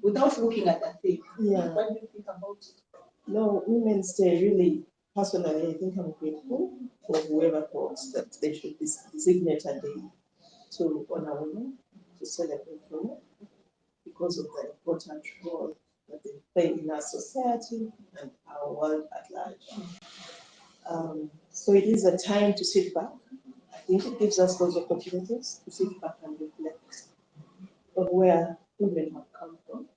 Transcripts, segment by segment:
without looking at that thing. Yeah. What do you think about it? No, Women's Day really, personally, I think I'm grateful for whoever thought that they should designate a day to honor women, to celebrate women, because of the important role that they play in our society and our world at large. So it is a time to sit back. I think it gives us those opportunities to sit back and reflect on where women have come from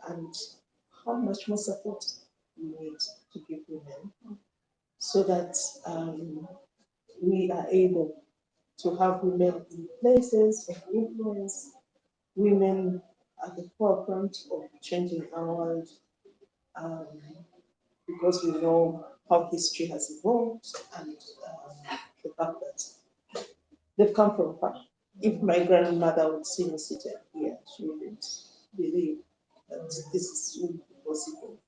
and how much more support we need to give women so that we are able to have women in places of influence, women at the forefront of changing our world, um, because we know how history has evolved and the fact that they've come from far. If my grandmother would see me seated here, she wouldn't believe that this would be possible,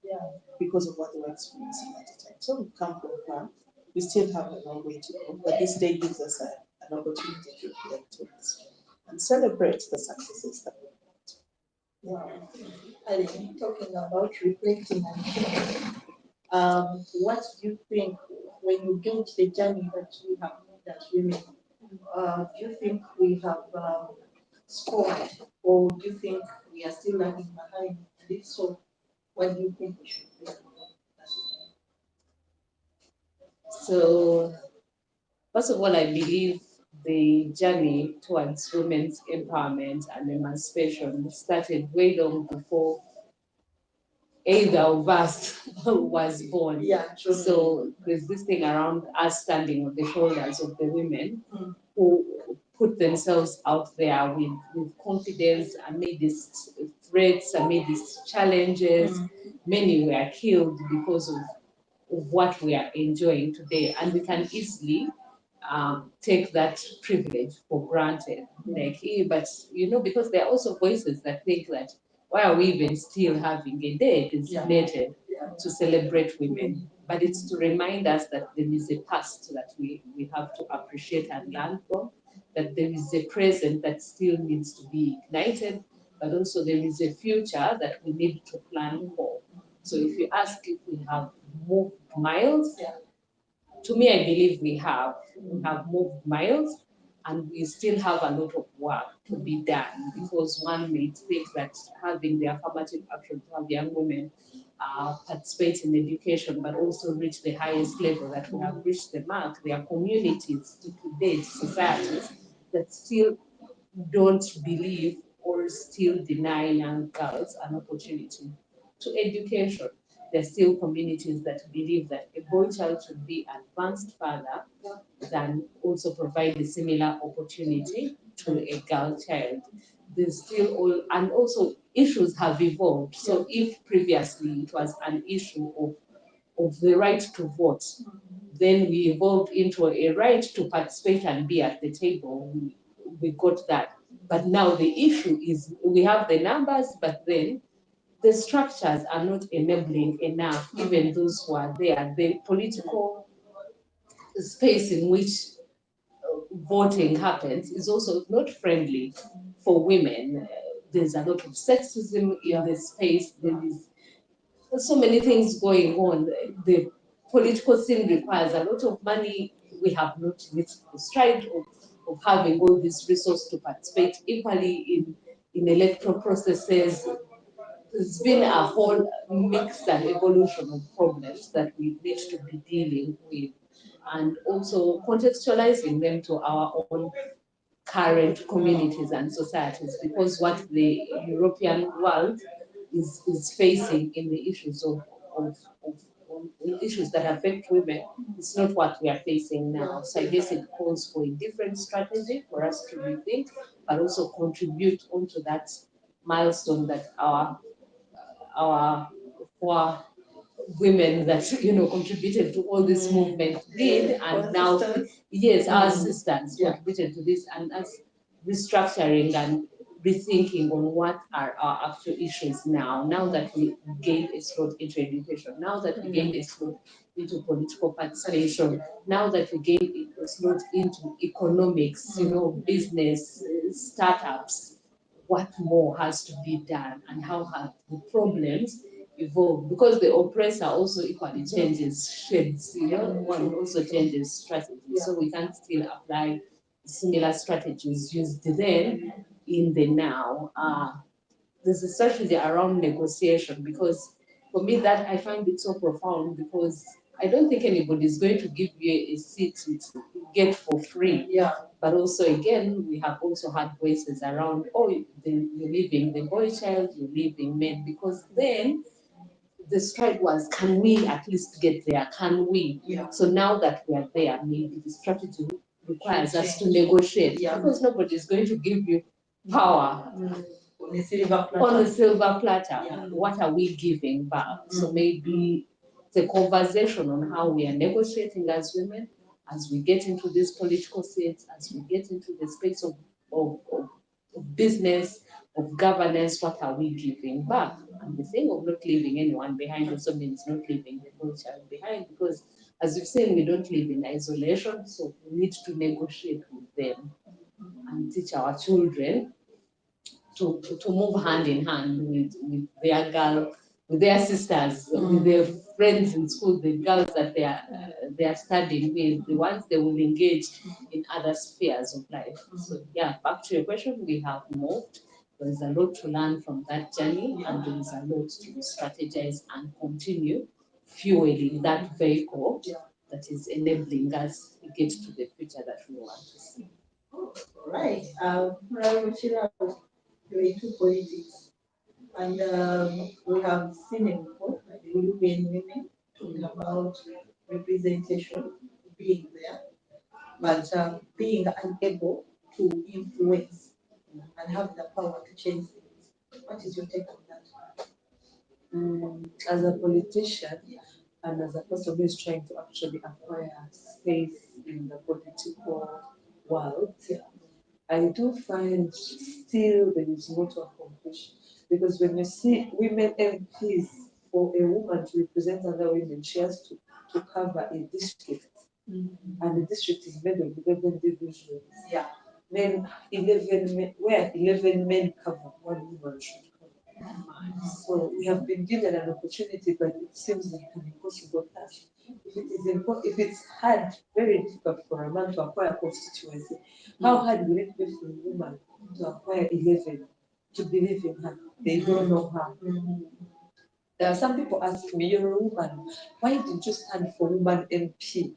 because of what they were experiencing at the time. So we come from far. We still have a long way to go, but this day gives us an opportunity to reflect on this and celebrate the successes that we Wow. And talking about reflecting and thinking, what do you think when you gauge the journey that we have made as women? Do you think we have scored, or do you think we are still lagging behind? And if so, what do you think we should do? So, first of all, I believe the journey towards women's empowerment and emancipation started way long before either of us was born. Yeah, true. So there's this thing around us standing on the shoulders of the women who put themselves out there with confidence amidst threats, amidst challenges. Many were killed because of what we are enjoying today, and we can easily take that privilege for granted. Like, but because there are also voices that think that why are we even still having a day designated to celebrate women? But it's to remind us that there is a past that we have to appreciate and learn from, that there is a present that still needs to be ignited, but also there is a future that we need to plan for. So if you ask if we have moved miles, to me, I believe we have moved miles, and we still have a lot of work to be done, because one may think that having the affirmative action to have young women participate in education, but also reach the highest level that we have reached the mark. There are communities today, societies that still don't believe or still deny young girls an opportunity to education. There are still communities that believe that a boy child should be advanced further than also provide a similar opportunity to a girl child. There's still and also issues have evolved. So if previously it was an issue of the right to vote, then we evolved into a right to participate and be at the table. We got that. But now the issue is we have the numbers, but then the structures are not enabling enough, even those who are there. The political space in which voting happens is also not friendly for women. There's a lot of sexism in the space. There's so many things going on. The political scene requires a lot of money. We have not reached the stride of having all this resource to participate equally in electoral processes. There's been a whole mix and evolution of problems that we need to be dealing with, and also contextualizing them to our own current communities and societies, because what the European world is facing in the issues of issues that affect women is not what we are facing now. So I guess it calls for a different strategy for us to rethink, but also contribute onto that milestone that our four women that contributed to all this movement did, and now yes, our sisters contributed to this, and us restructuring and rethinking on what are our actual issues now that we gained a slot into education, now that we gained a slot into political participation, now that we gained a slot into economics, business, startups. what more has to be done and how have the problems evolved, because the oppressor also equally changes shades, one also changes strategies. So we can't still apply similar strategies used then in the now. There's a strategy around negotiation, because for me that I find it so profound, because I don't think anybody is going to give you a seat to get for free. Yeah. But also again, we have also had voices around, you're leaving the boy child, you're leaving men, because then the strike was, can we at least get there? Can we? Yeah. So now that we are there, maybe the strategy requires us to negotiate, because nobody is going to give you power On a silver platter. on a silver platter. Yeah. What are we giving back? So maybe the conversation on how we are negotiating as women, as we get into these political seats, as we get into the space of business, of governance, what are we giving back? And the thing of not leaving anyone behind also means not leaving the whole child behind, because as you've seen, we don't live in isolation, so we need to negotiate with them and teach our children to move hand in hand with their girl, with their sisters, with their friends in school, the girls that they are studying with, the ones they will engage in other spheres of life. So yeah, back to your question, we have moved. There's a lot to learn from that journey, and there is a lot to strategize and continue fueling that vehicle that is enabling us to get to the future that we want to see. Right. You're into politics, and we have seen it before, like the European women talking about representation being there, but being unable to influence and have the power to change things. What is your take on that? As a politician and as a person who is trying to actually acquire space in the political world, I do find still there is more to accomplish, because when you see women MPs, for a woman to represent other women, she has to cover a district, and the district is made of 11 divisions. Yeah. Then 11 men, where 11 men cover, one woman should cover. So we have been given an opportunity, but it seems like an impossible task. If it's hard, very difficult for a man to acquire constituency, how hard will it be for a woman to acquire 11 to believe in her? They don't know her. There are some people ask me, you're a woman, why did you stand for woman MP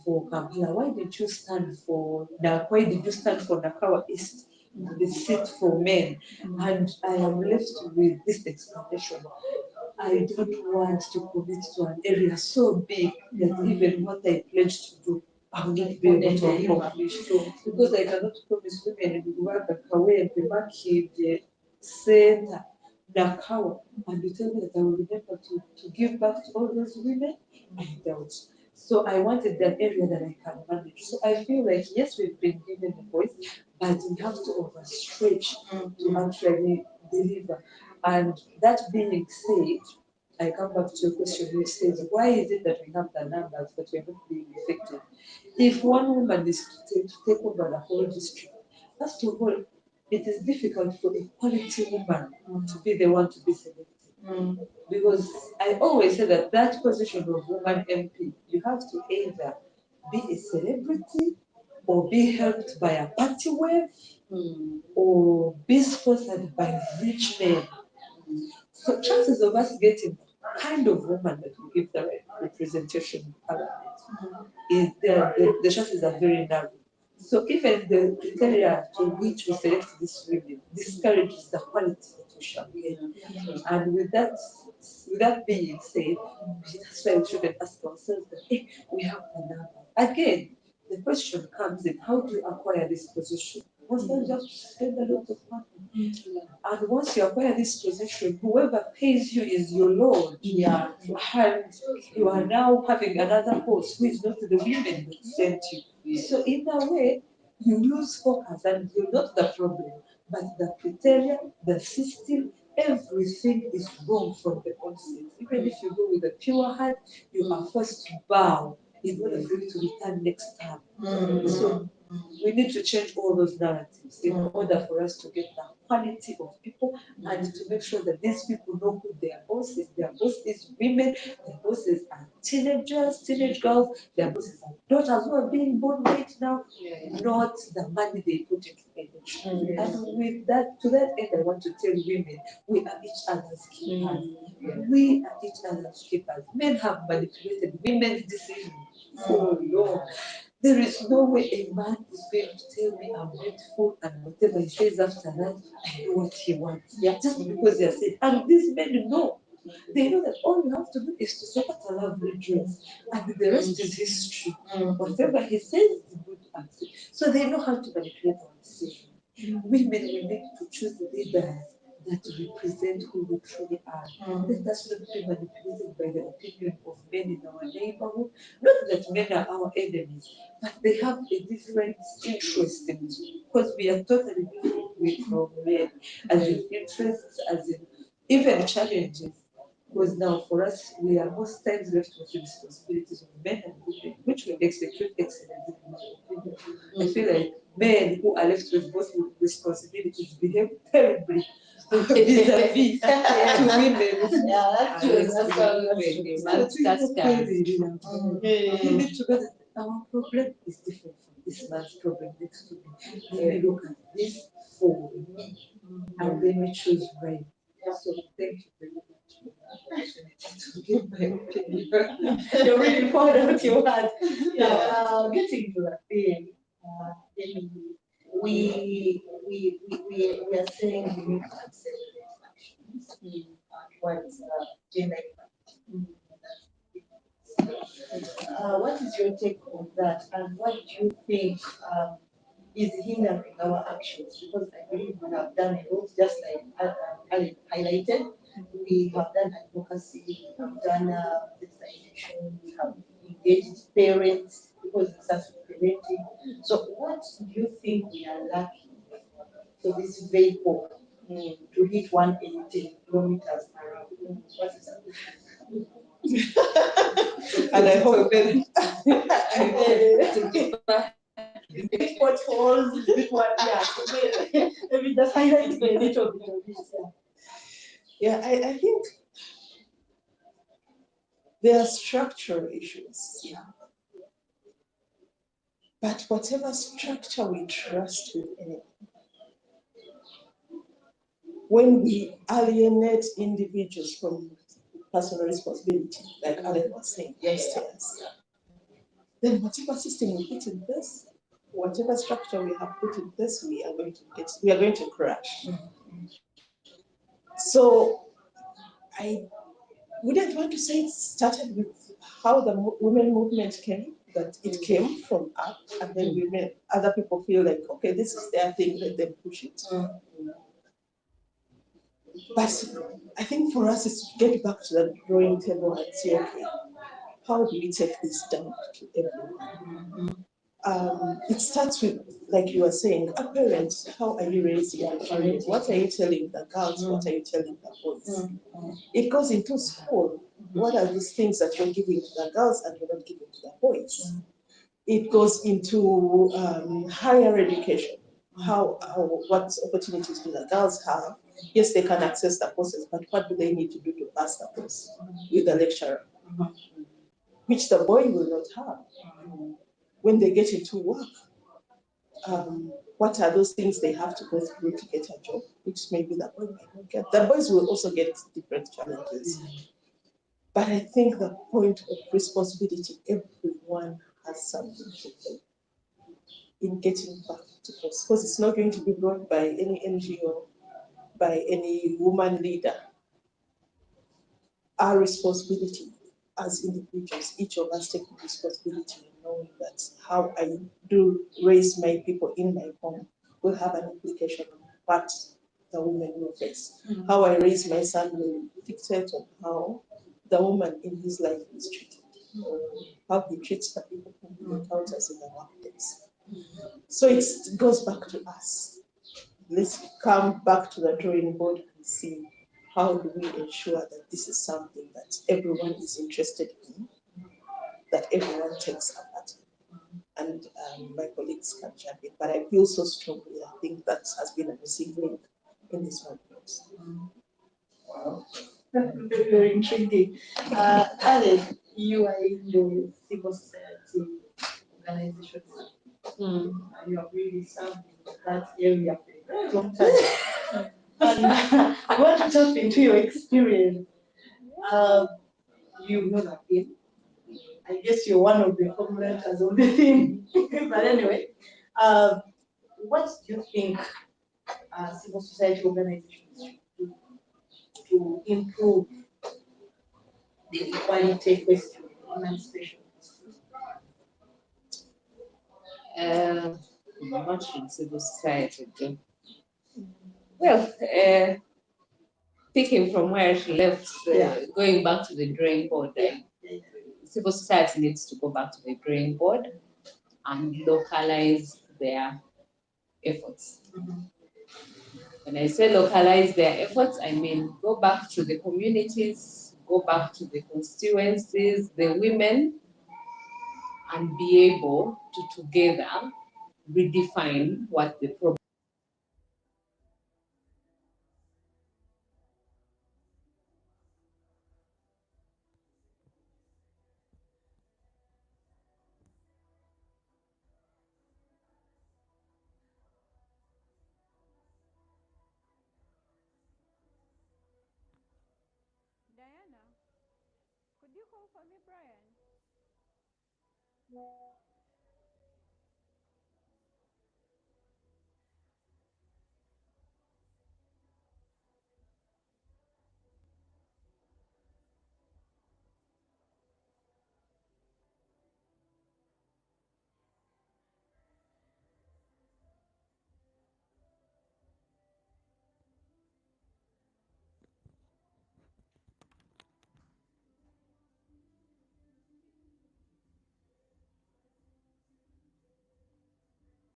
for Kampala? Why did you stand for why did you stand for Nakawa East, the seat for men? And I am left with this explanation. I don't want to commit to an area so big that even what I pledged to do, I will not be able to accomplish. Because I cannot promise women in Rwanda, Kawe, Pemaki, the center, Nakawa, and you tell me that I will be able to give back to all those women? I doubt. So I wanted an area that I can manage. So I feel like, yes, we've been given a voice, but we have to overstretch to actually deliver. And that being said, I come back to your question, which says, why is it that we have the numbers but we're not being effective? If one woman is to take over the whole district, first of all, it is difficult for a quality woman to be the one to be selected. Because I always say that position of woman MP, you have to either be a celebrity or be helped by a party wave or be sponsored by rich men. So chances of us getting the kind of woman that will give the right representation in parliament is the chances are very narrow. So even the criteria to which we select these women discourages the quality that we shall get. And with that being said, that's why we shouldn't ask ourselves that, hey, we have the number. Again, the question comes in, how do you acquire this position? Once you just spend a lot of money. And once you acquire this position, whoever pays you is your Lord. Yeah. And you are now having another host who is not the women that sent you. So in a way, you lose focus and you're not the problem, but the criteria, the system, everything is wrong from the onset. Even if you go with a pure heart, you are forced to bow in order for you to return next time. So We need to change all those narratives in order for us to get the quality of people and to make sure that these people know who their boss is. Their boss is women, their bosses are teenagers, teenage girls, their bosses are daughters who are being born right now, not the money they put into energy. And with that, to that end, I want to tell women, we are each other's keepers. We are each other's keepers. Men have manipulated women's decisions for long. There is no way a man is going to tell me I'm beautiful and whatever he says after that, I do what he wants. Just because they are saying, and these men know. They know that all you have to do is to say what a lovely dress, and the rest is history. Whatever he says is good and safe. So they know how to manipulate our decision. Women, we need to choose leaders that represent who we truly are. Let us not be manipulated by the opinion of men in our neighborhood. Not that men are our enemies, but they have a different interest in us because we are totally different from men, as in interests, as in even challenges. Because now for us, we are most times left with the responsibilities of men and women, which will execute excellently in my opinion. I feel like men who are left with both responsibilities behave terribly vis-a-vis to women. Yeah, that's true. That's Absolutely. We need to know that our problem is different from this man's problem next to me. Let me look at this for me and let me choose right. So thank you very much for the opportunity to give my opinion. You're really proud of what you had. Getting to that thing, then we are saying we need to accept these actions towards gender equality. What is your take on that, and what do you think is hindering our actions? Because I believe we have done a lot, just like Ali highlighted. We have done advocacy, we have done sensitization, we have engaged parents because it starts with parenting. So, what do you think we are lacking for this vehicle to hit 180 kilometers per hour? What is that? And I hope then Big potholes, big one, yeah. So maybe just highlight a little bit of this. yeah, I think there are structural issues. Yeah. But whatever structure we trust with anything, when we alienate individuals from personal responsibility, like Alec was saying downstairs, then whatever system we put in place, whatever structure we have put in place, we are going to crash. So I wouldn't want to say it started with how the women movement came, that it came from up, and then other people feel like, okay, this is their thing, let them push it. But I think for us is to get back to the drawing table and say, okay, how do we take this down to everyone? It starts with, like you were saying, a parent. How are you raising your children? What are you telling the girls? What are you telling the boys? It goes into school. What are these things that you're giving to the girls and you're not giving to the boys? It goes into higher education. What opportunities do the girls have? Yes, they can access the courses, but what do they need to do to pass the course with the lecturer, which the boy will not have? When they get into work, what are those things they have to go through to get a job, which maybe the boy might not get. The boys will also get different challenges. But I think the point of responsibility, everyone has something to play in getting back to us, because it's not going to be brought by any NGO, by any woman leader. Our responsibility as individuals, each of us taking responsibility and knowing that how I do raise my people in my home will have an implication on what the woman will face. How I raise my son will dictate on how the woman in his life is treated, or how he treats the people whom he encounters in the workplace. So it goes back to us. Let's come back to the drawing board and see how do we ensure that this is something that everyone is interested in, that everyone takes a part in. and my colleagues can jump in. But I feel so strongly. I think that has been a missing link in this context. Wow. Very, very intriguing. Alice, you are in the civil society organization. Mm. You have really served in that area for a very long time. And I want to tap into your experience. Um, you know that theme. I guess you're one of the forerunners of the theme. But anyway, um, what do you think civil society organizations should do to improve the equality question, emancipation? What should civil society do? Well, picking from where she left, going back to the drawing board, civil society needs to go back to the drawing board and localize their efforts. Mhm. When I say localize their efforts, I mean go back to the communities, go back to the constituencies, the women, and be able to together redefine what the problem. Diana, could you call for me, Brian?